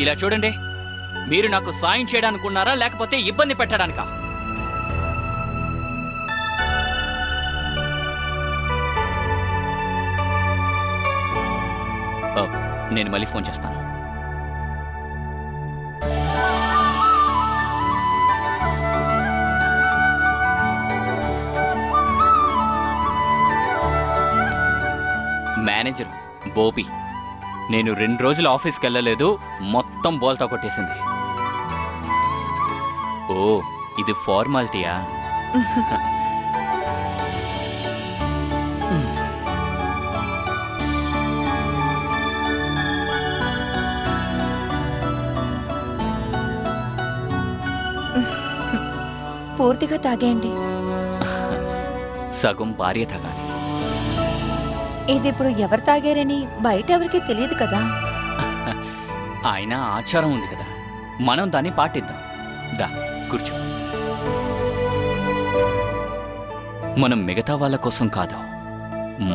ఇలా చూడండి, మీరు నాకు సాయం చేయడానుకున్నారా లేకపోతే ఇబ్బంది పెట్టడానికా? నేను మళ్ళీ ఫోన్ చేస్తాను. మేనేజర్ బోపి, నేను 2 రోజులు ఆఫీస్కి వెళ్ళలేదు, మొత్తం బోల్తా కొట్టేసింది. ఓ, ఇది ఫార్మాలిటీయా? పూర్తిగా తాగేయండి. సగం భార్య తాగాలి. ఇది ఇప్పుడు ఎవరు తాగారని బయట ఎవరికి తెలియదు కదా. ఆయన ఆచారం ఉంది కదా, మనం దాన్ని పాటిద్దాం. దా కూర్చో. మనం మిగతా వాళ్ళ కోసం కాదు,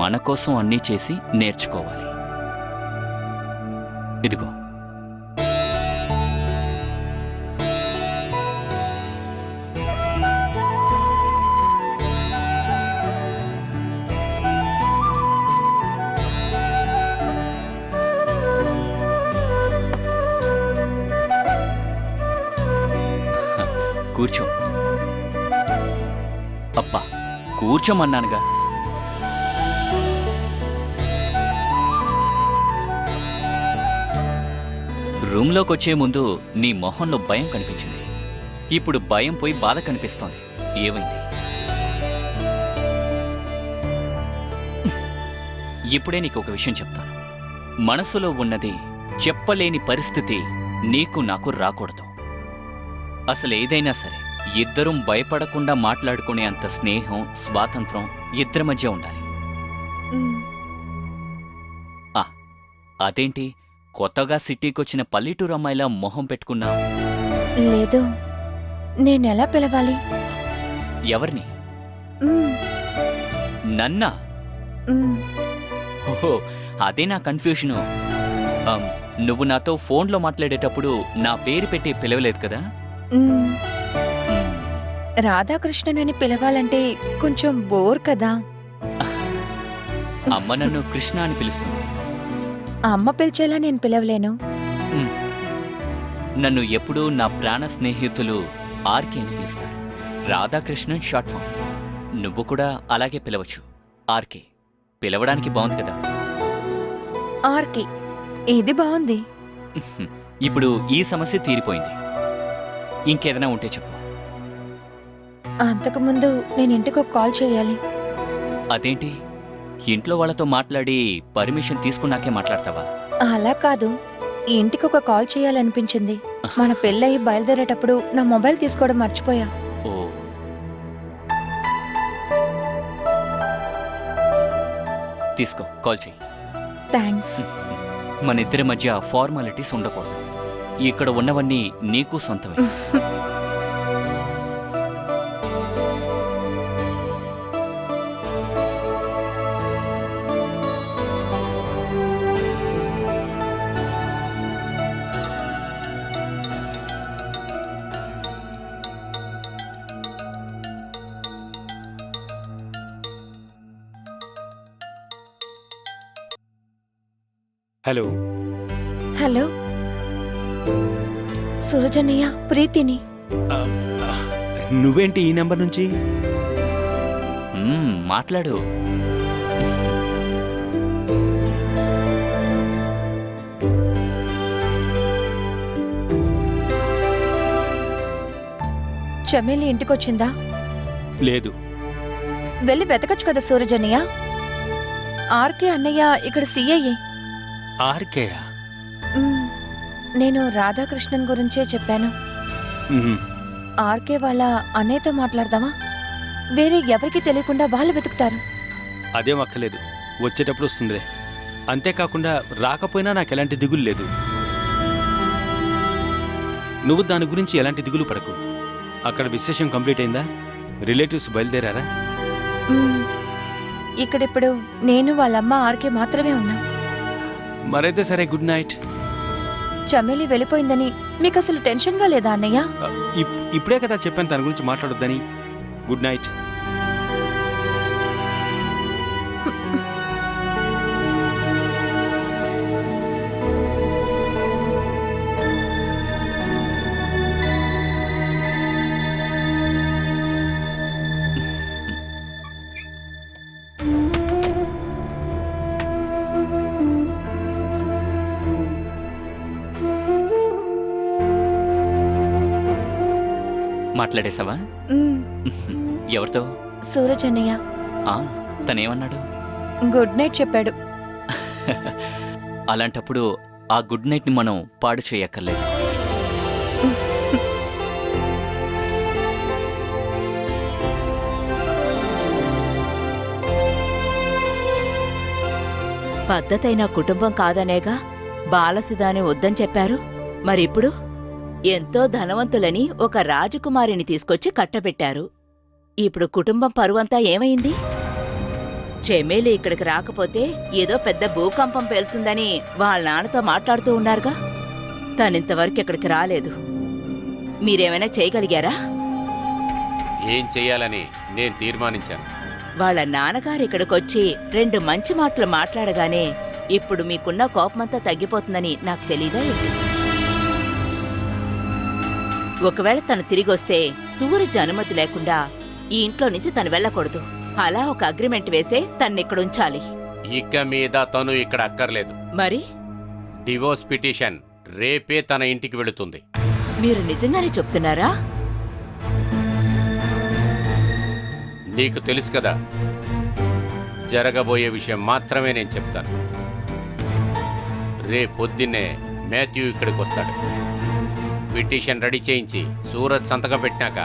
మన కోసం అన్నీ చేసి నేర్చుకోవాలి. ఇదిగో. కూర్చో. అబ్బా, కూర్చోమన్నానుగా. రూమ్లోకి వచ్చే ముందు నీ మొహంలో భయం కనిపించింది. ఇప్పుడు భయం పోయి బాధ కనిపిస్తోంది. ఏమైంది? ఇప్పుడే నీకు ఒక విషయం చెప్తాను. మనసులో ఉన్నది చెప్పలేని పరిస్థితి నీకు నాకు రాకూడదు. అసలు ఏదైనా సరే ఇద్దరం భయపడకుండా మాట్లాడుకునే అంత స్నేహం, స్వాతంత్రం ఇద్దరి మధ్య ఉండాలి. అదేంటి కొత్తగా సిటీకొచ్చిన పల్లెటూరు అమ్మాయిలా మొహం పెట్టుకున్నా? లేదు, నేనెలా పిలవాలి? ఎవరిని? నన్నా? ఓహో, అదే నా కన్ఫ్యూషను. నువ్వు నాతో ఫోన్లో మాట్లాడేటప్పుడు నా పేరు పెట్టి పిలవలేదు కదా? రాధాకృష్ణన్ అని పిలవాలంటే కొంచెం బోర్ కదా. అమ్మ నన్ను కృష్ణ అని పిలుస్తుంది. అమ్మ పిలిచేలా నేను పిలవలేను. నన్ను ఎప్పుడూ నా ప్రాణ స్నేహితులు ఆర్కే అని పిలుస్తారు. Radhakrishnan short form. నువ్వు కూడా అలాగే పిలవచ్చు, ఆర్కే. పిలవడానికి బాగుంది కదా? ఆర్కే, ఇది బాగుంది. ఇప్పుడు ఈ సమస్య తీరిపోయింది. ఇంకేదైనా ఉంటే చెప్పు. అంతకుముందు నేను ఇంటికి ఒక కాల్ చేయాలి. అదేంటి, ఇంట్లో వాళ్ళతో మాట్లాడి పర్మిషన్ తీసుకున్నాకే మాట్లాడతావా? అలా కాదు, ఈ ఇంటికి ఒక కాల్ చేయాలనిపించింది. మన పెళ్ళయి బయలుదేరేటప్పుడు నా మొబైల్ తీసుకోవడం మర్చిపోయా. ఓ, తీసుకో, కాల్ చెయ్యి. థ్యాంక్స్. మన ఇద్దరి మధ్య ఫార్మాలిటీస్ ఉండకూడదు. ఇక్కడ ఉన్నవన్నీ నీకు సొంతమే. హలో. హలో, సురజనయ్య, ప్రీతిని. నువ్వేంటి ఈ నెంబర్ నుంచి? మాట్లాడు. చమేలి ఇంటికొచ్చిందా? లేదు. వెళ్ళి వెతకచ్చు కదా సూరజనయ్య. ఆర్కే అన్నయ్య ఇక్కడ సిఐఏ. ఆర్కేయా? నేను రాధాకృష్ణన్ గురించే చెప్పాను. ఆర్కే వాళ్ళ అన్నయ్యతో మాట్లాడదామా? వేరే ఎవరికి తెలియకుండా వాళ్ళు వెతుకుతారు. అదేం అక్కర్లేదు, వచ్చేటప్పుడు వస్తుందిలే. అంతేకాకుండా రాకపోయినా నాకు ఎలాంటి దిగులు లేదు. నువ్వు దాని గురించి ఎలాంటి దిగులు పడకు. అక్కడ విశేషం కంప్లీట్ అయిందా? రిలేటివ్స్ బయలుదేరారా? చమేలి వెళ్ళిపోయిందని మీకు అసలు టెన్షన్గా లేదా అన్నయ్య? ఇప్పుడే కదా చెప్పాను తన గురించి మాట్లాడొద్దని. Good night. మాట్లాడేశావా? మ్, ఎవరితో? సూరజ్ అన్నయ్య ఆ, తనేమన్నాడు? గుడ్ నైట్ చెప్పాడు. అలాంటప్పుడు ఆ గుడ్ నైట్ని మనం పాడు చేయక్కర్లేదు. పద్ధతైన కుటుంబం కాదనేగా బాలసిదాని వద్దని చెప్పారు. మరిప్పుడు ఎంతో ధనవంతులని ఒక రాజకుమారిని తీసుకొచ్చి కట్టబెట్టారు. ఇప్పుడు కుటుంబం పరువంతా ఏమైంది? చెమేలి ఇక్కడికి రాకపోతే ఏదో పెద్ద భూకంపం పేలుతుందని వాళ్ళ నాన్నతో మాట్లాడుతూ ఉన్నారుగా. తనింతవరకు ఇక్కడికి రాలేదు. మీరేమైనా చేయగలిగారా? ఏం చెయ్యాలని నేను తీర్మానించాను. వాళ్ళ నాన్నగారు ఇక్కడికొచ్చి 2 మంచి మాటలు మాట్లాడగానే ఇప్పుడు మీకున్న కోపమంతా తగ్గిపోతుందని నాకు తెలీదా ఏంటి? ఒకవేళ తను తిరిగొస్తే సూరజ్ అనుమతి లేకుండా ఈ ఇంట్లో నుంచి తను వెళ్ళకూడదు. అలా ఒక అగ్రిమెంట్ వేసే తన్నిక్కడుంచాలి. ఇక మీద తను ఇక్కడ అక్కర్లేదు. మరి డివోర్స్ పిటిషన్ రేపే తన ఇంటికి వెళుతుంది. మీరు నిజంగానే చెప్తున్నారా? నీకు తెలుసు కదా, జరగబోయే విషయం మాత్రమే నేను చెప్తాను. రేపొద్దున్నే మాథ్యూ ఇక్కడికి వస్తాడు. పిటిషన్ రెడీ చేయించి సూరజ్ సంతకం పెట్టినాక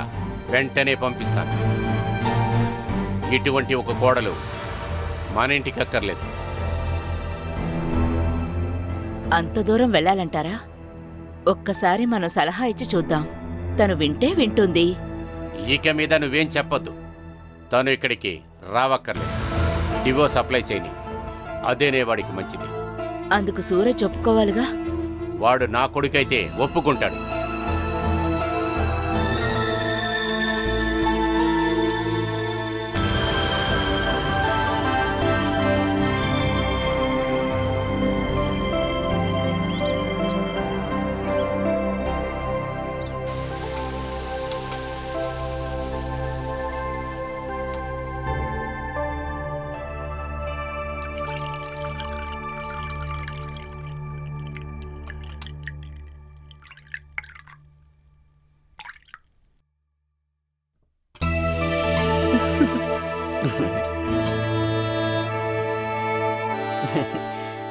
వెంటనే పంపిస్తాను. ఇటువంటి ఒక కోడలు మన ఇంటికి అక్కర్లేదు. అంత దూరం వెళ్ళాలంటారా? ఒక్కసారి మనం సలహా ఇచ్చి చూద్దాం. తను వింటే వింటుంది. ఇక మీద నువ్వేం చెప్పొద్దు. తను ఇక్కడికి రావక్కర్లేదు. డివోర్స్ అప్లై చేయని, అదేనే వాడికి మంచిది. అందుకు సూరజ్ ఒప్పుకోవాలిగా. వాడు నా కొడుకైతే ఒప్పుకుంటాడు.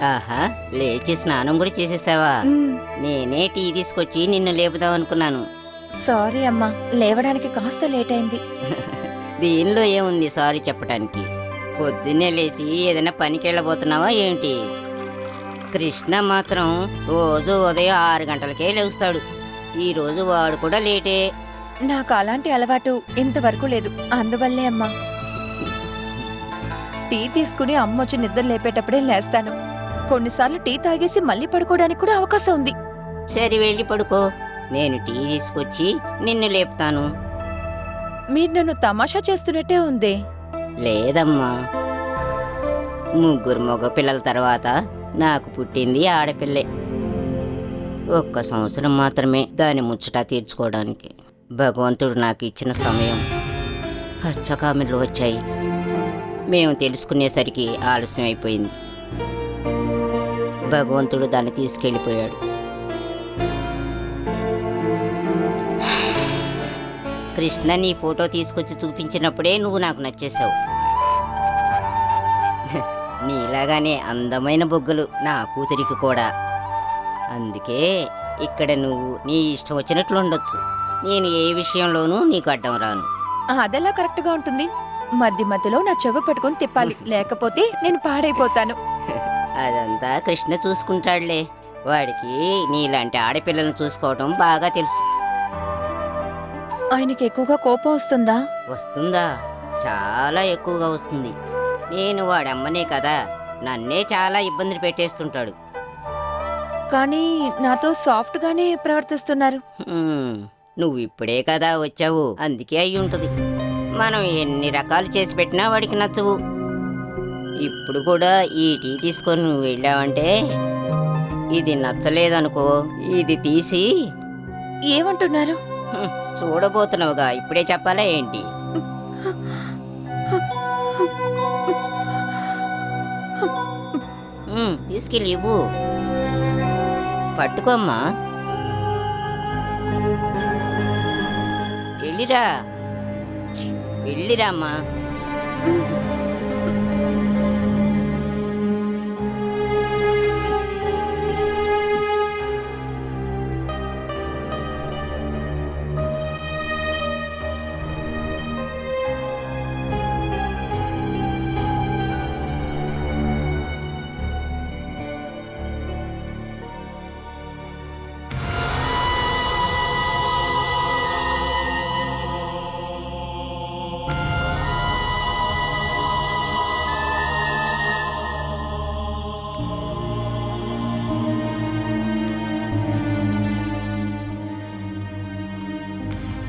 ఆహా, లేచి స్నానం కూడా చేసేసావా? మ్, నేనే టీ తీసుకొచ్చి నిన్ను లేపుదాం అనుకున్నాను. సారీ అమ్మా, లేవడానికి కాస్త లేట్ అయింది. దీనిలో ఏముంది సారీ చెప్పడానికి? పొద్దున్నే లేచి ఏదైనా పనికి వెళ్ళబోతున్నావా ఏంటి? కృష్ణ మాత్రం రోజు ఉదయం 6 గంటలకే లేస్తాడు. ఈరోజు వాడు కూడా లేటే. నాకు అలాంటి అలవాటు ఇంతవరకు లేదు. అందువల్లే అమ్మా, టీ తీసుకుని అమ్మ వచ్చి నిద్ర లేపేటప్పుడే లేస్తాను. కొన్నిసార్లు టీ తాగేసి మళ్ళీ పడుకోవడానికి కూడా అవకాశం ఉంది. సరే వెళ్ళి పడుకో, నేను టీ తీసుకొచ్చి నిన్ను లేపుతాను. మీరు నన్ను తమాషా చేస్తున్నట్టే ఉంది. లేదమ్మా, 3 మగ పిల్లల తర్వాత నాకు పుట్టింది ఆడపిల్లే. 1 సంవత్సరం మాత్రమే దాని ముచ్చట తీర్చుకోవడానికి భగవంతుడు నాకు ఇచ్చిన సమయం. పచ్చకామెలు వచ్చాయి. మేము తెలుసుకునేసరికి ఆలస్యం అయిపోయింది. భగవంతుడు దాన్ని తీసుకెళ్ళిపోయాడు. కృష్ణ నీ ఫోటో తీసుకొచ్చి చూపించినప్పుడే నువ్వు నాకు నచ్చేశావు. నీలాగానే అందమైన బొగ్గలు నా కూతురికి కూడా. అందుకే ఇక్కడ నువ్వు నీ ఇష్టం వచ్చినట్లు ఉండొచ్చు. నేను ఏ విషయంలోనూ నీకు అడ్డం రాను. అదెలా కరెక్ట్గా ఉంటుంది? మధ్య మధ్యలో నా చెవి పట్టుకుని తిప్పాలి, లేకపోతే నేను పాడైపోతాను. అదంతా కృష్ణ చూసుకుంటాడులే. వాడికి నీలాంటి ఆడపిల్లలను చూసుకోవటం బాగా తెలుసు. ఆయనకి ఎక్కువగా కోపం వస్తుందా? వస్తుందా? చాలా ఎక్కువగా వస్తుంది. నేను వాడమ్మనే కదా, నన్నే చాలా ఇబ్బందులు పెట్టేస్తుంటాడు. కానీ నాతో సాఫ్ట్ గానే ప్రవర్తిస్తున్నారు. నువ్వు ఇప్పుడే కదా వచ్చావు, అందుకే అయి ఉంటుంది. మనం ఎన్ని రకాలు చేసి పెట్టినా వాడికి నచ్చవు. ఇప్పుడు కూడా ఈ టీ తీసుకొని నువ్వు వెళ్ళావంటే ఇది నచ్చలేదనుకో, ఇది తీసి ఏమంటున్నారు? చూడబోతున్నావుగా, ఇప్పుడే చెప్పాలా ఏంటి? తీసుకెళ్ళి ఇవ్వు. పట్టుకోమ్మా, వెళ్ళిరా, వెళ్ళిరామ్మా.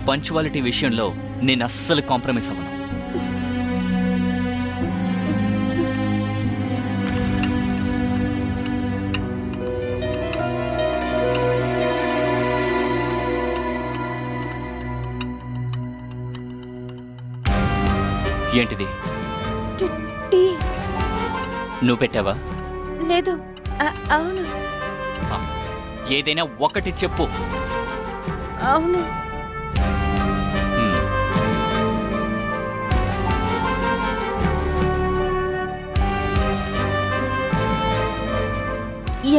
పంచువాలిటీ విషయంలో నేను అస్సలు కాంప్రమైజ్ అవ్వను. ఏంటిది? టీ నువ్వు పెట్టావా? లేదు. అవును. ఆ, ఏదైనా ఒకటి చెప్పు. అవును. హ్మ్.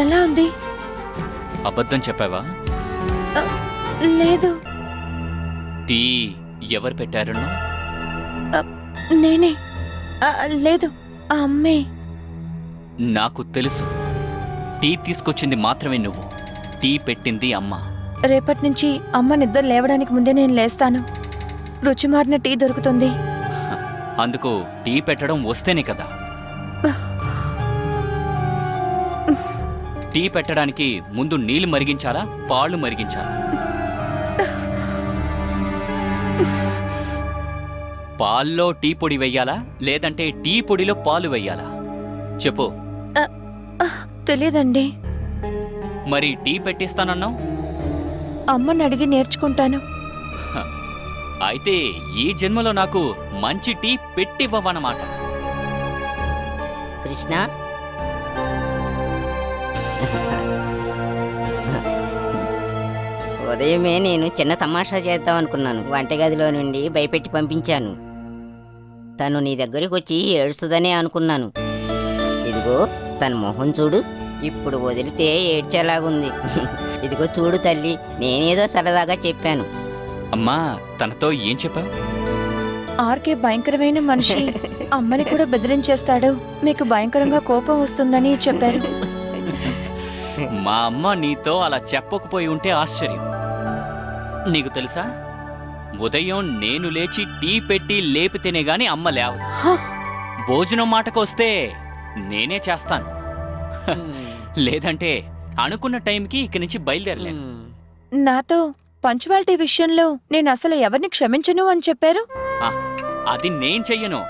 ఎలా ఉంది? అబద్ధం చెప్పావా? లేదు. టీ ఎవరు పెట్టారన్నా? నేనే. లేదు, ఆ అమ్మే. నాకు తెలుసు. టీ తీసుకొచ్చింది మాత్రమే నువ్వు, టీ పెట్టింది అమ్మ. రేపటి నుంచి అమ్మ నిద్ర లేవడానికి ముందే నేను లేస్తాను. రుచి మారిన టీ దొరుకుతుంది. అందుకు టీ పెట్టడం వస్తేనే కదా. టీ పెట్టడానికి ముందు నీళ్లు మరిగించాలా, పాలు మరిగించాలా? పాల్లో టీ పొడి వెయ్యాలా, లేదంటే టీ పొడిలో పాలు వెయ్యాలా? చెప్పు. తెలియదండి. మరి టీ పెట్టిస్తానన్నావు? అమ్మని అడిగి నేర్చుకుంటాను. అయితే ఈ జన్మలో నాకు మంచి టీ పెట్టివ్వవన్నమాట. కృష్ణ, ఉదయమే నేను చిన్న తమాషా చేద్దాం అనుకున్నాను. వంటగదిలో నుండి భయపెట్టి పంపించాను. తను నీ దగ్గరికి వచ్చి ఏడుస్తుందనే అనుకున్నాను. ఇదిగో తన మొహం చూడు, ఇప్పుడు వదిలితే ఏడ్చేలాగుంది. ఇదిగో చూడు తల్లి, నేనేదో సరదాగా చెప్పాను. అమ్మా, తనతో ఏం చెప్పావు? ఆర్కే భయంకరమైన మనిషి, అమ్మని కూడా బెదిరించేస్తాడు, మీకు భయంకరంగా కోపం వస్తుందని చెప్పారు. మా అమ్మ నీతో అలా చెప్పకపోయి ఉంటే ఆశ్చర్యం. నీకు తెలుసా, ఉదయం నేను లేచి టీ పెట్టి లేపితేనే గాని అమ్మ లేవదు. భోజనం మాటకొస్తే నేనే చేస్తాను. లేదంటే అనుకున్న టైంకి ఇక్కడి నుంచి బయలుదేరలేను. నాతో పంచువాలిటీ విషయంలో నేను అసలు ఎవరిని క్షమించను అని చెప్పారు. ఆ, అది నేను చెయ్యను,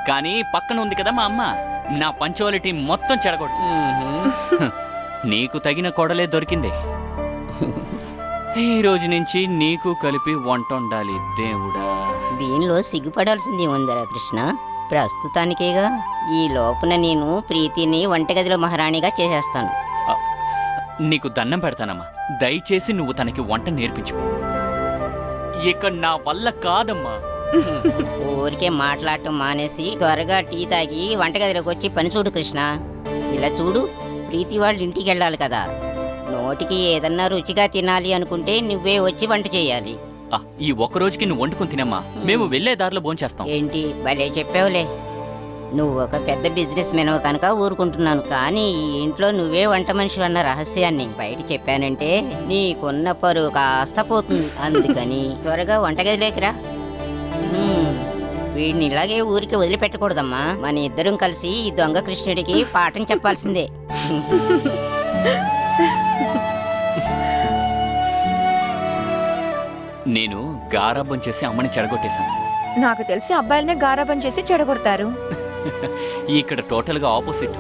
కానీ పక్కన ఉంది కదా మా అమ్మ, నా పంచువాలిటీ మొత్తం చెడగొడుతుంది. నీకు తగిన కొడలే దొరికింది. ఈ రోజు నుంచి నీకు కలిపి వంట ఉండాలి దేవుడా. దీనిలో సిగ్గుపడాల్సింది ఉందరా కృష్ణ? ప్రస్తుతానికేగా. ఈ లోపున నేను ప్రీతిని వంటగదిలో మహారాణిగా చేసేస్తాను. నీకు దండం పెడతానమ్మా, దయచేసి నువ్వు తనకి వంట నేర్పించుకో. ఇక నా వల్ల కాదమ్మా. ఊరికే మాట్లాడటం మానేసి త్వరగా టీ తాగి వంటగదిలోకి వచ్చి పని చూడు కృష్ణ. ఇలా చూడు, ప్రీతి వాళ్ళు ఇంటికి వెళ్ళాలి కదా. నోటికి ఏదన్నా రుచిగా తినాలి అనుకుంటే నువ్వే వచ్చి వంట చేయాలి. ఈ ఒక్క రోజుకి నువ్వు వండుకుని తినమ్మా, మేము వెళ్లే దారిలో భోంచేస్తాం. ఏంటి భలే చెప్పావులే. నువ్వు ఒక పెద్ద బిజినెస్ మెనవు కనుక ఊరుకుంటున్నాను, కానీ ఈ ఇంట్లో నువ్వే వంట మనిషి అన్న రహస్యాన్ని బయట చెప్పానంటే నీకున్న పరువు కాస్త పోతుంది. అందుకని త్వరగా వంటగదిలోకి రా. వీడిని ఇలాగే ఊరికి వదిలిపెట్టకూడదమ్మా. మన ఇద్దరం కలిసి ఈ దొంగ కృష్ణుడికి పాఠం చెప్పాల్సిందే. నేను గారాబం చేసి అమ్మని చెడగొట్టేశాను. నాకు తెలిసి అబ్బాయిలనే గారాబం చేసి చెడగొడతారు. ఇక్కడ టోటల్గా ఆపోజిట్.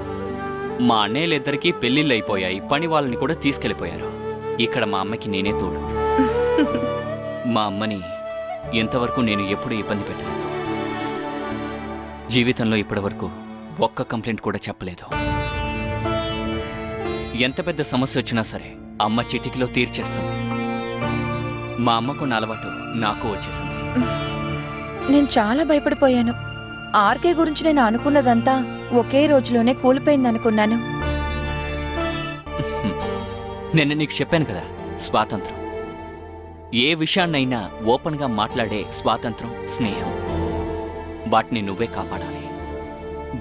మా అన్నయ్యలిద్దరికీ పెళ్లిళ్ళు అయిపోయాయి, పని వాళ్ళని కూడా తీసుకెళ్ళిపోయారు. ఇక్కడ మా అమ్మకి నేనే తోడు. మా అమ్మని ఎంతవరకు నేను ఎప్పుడూ ఇబ్బంది పెట్టలేదు. జీవితంలో ఇప్పటివరకు ఒక్క కంప్లైంట్ కూడా చెప్పలేదు. ఎంత పెద్ద సమస్య వచ్చినా సరే అమ్మ చిటికిలో తీర్చేస్తుంది. మా అమ్మకున్న అలవాటు నాకు వచ్చేసింది. నేను చాలా భయపడిపోయాను. ఆర్కే గురించి నేను అనుకున్నదంతా ఒకే రోజులోనే కూలిపోయిందనుకున్నాను. నిన్న నీకు చెప్పాను కదా, స్వాతంత్రం. ఏ విషయాన్నైనా ఓపెన్గా మాట్లాడే స్వాతంత్రం, స్నేహం, వాటిని నువ్వే కాపాడాలి.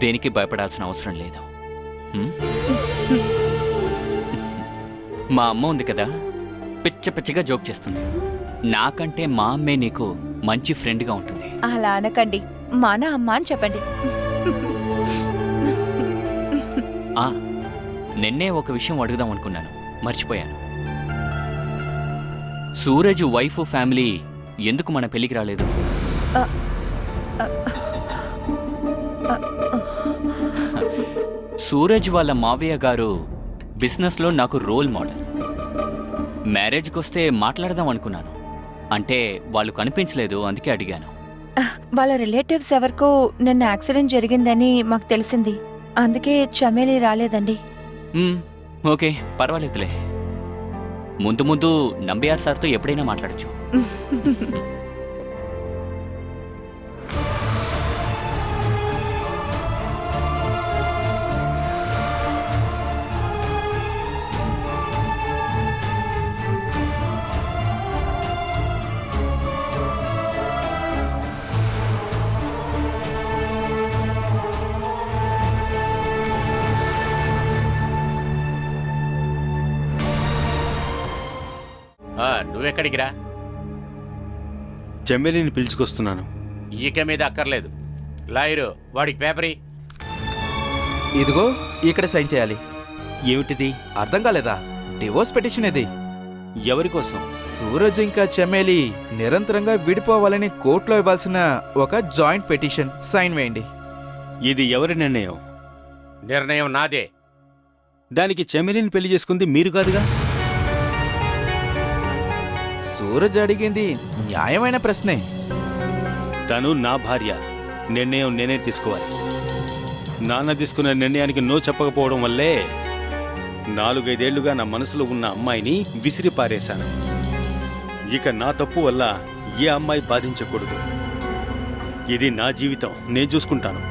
దేనికి భయపడాల్సిన అవసరం లేదు. హ్మ్? మా అమ్మ ఉంది కదా, పిచ్చ పిచ్చగా జోక్ చేస్తుంది. నాకంటే మా అమ్మే నీకు మంచి ఫ్రెండ్గా ఉంటుంది. అలా అనకండి, మన అమ్మ అని చెప్పండి. ఆ, నిన్నే ఒక విషయం అడుగుదాం అనుకున్నాను, మర్చిపోయాను. సూరజ్ వైఫ్ ఫ్యామిలీ ఎందుకు మన పెళ్ళికి రాలేదు? సూరజ్ వాళ్ళ మావయ్య గారు బిజినెస్లో నాకు రోల్ మోడల్. మ్యారేజ్కి వస్తే మాట్లాడదాం అనుకున్నాను. అంటే వాళ్ళు కనిపించలేదు, అందుకే అడిగాను. వాళ్ళ రిలేటివ్స్ ఎవరికో నిన్న యాక్సిడెంట్ జరిగిందని మాకు తెలిసింది. అందుకే చమేలి రాలేదండి. ఓకే, పర్వాలేదులే. ముందు ముందు నంబియార్ సార్తో ఎప్పుడైనా మాట్లాడచ్చు. నువ్వెక్కడికి రా? చెమ్మెలిని పిలుచుకొస్తున్నాను. ఈక మీద అక్కర్లేదు. లాయరు, వాడికి పేపరీ. ఇదిగో ఇక్కడ సైన్ చేయాలి. ఏమిటిది? అర్థం కాలేదా? డివోర్స్ పిటిషన్ ఇది. ఎవరి కోసం? సూరజ్ ఇంకా చమేలి నిరంతరంగా విడిపోవాలని కోర్టులో ఇవ్వాల్సిన ఒక జాయింట్ పిటిషన్. సైన్ వేయండి. ఇది ఎవరి నిర్ణయం? నిర్ణయం నాదే. దానికి చెమ్మెలిని పెళ్లి చేసుకుంది మీరు కాదుగా? సూరజ్ అడిగింది న్యాయమైన ప్రశ్నే. తను నా భార్య, నిర్ణయం నేనే తీసుకోవాలి. నాన్న తీసుకున్న నిర్ణయానికి నో చెప్పకపోవడం వల్లే 4-5 ఏళ్లుగా నా మనసులో ఉన్న అమ్మాయిని విసిరి పారేశాను. ఇక నా తప్పు వల్ల ఏ అమ్మాయి బాధించకూడదు. ఇది నా జీవితం, నేను చూసుకుంటాను.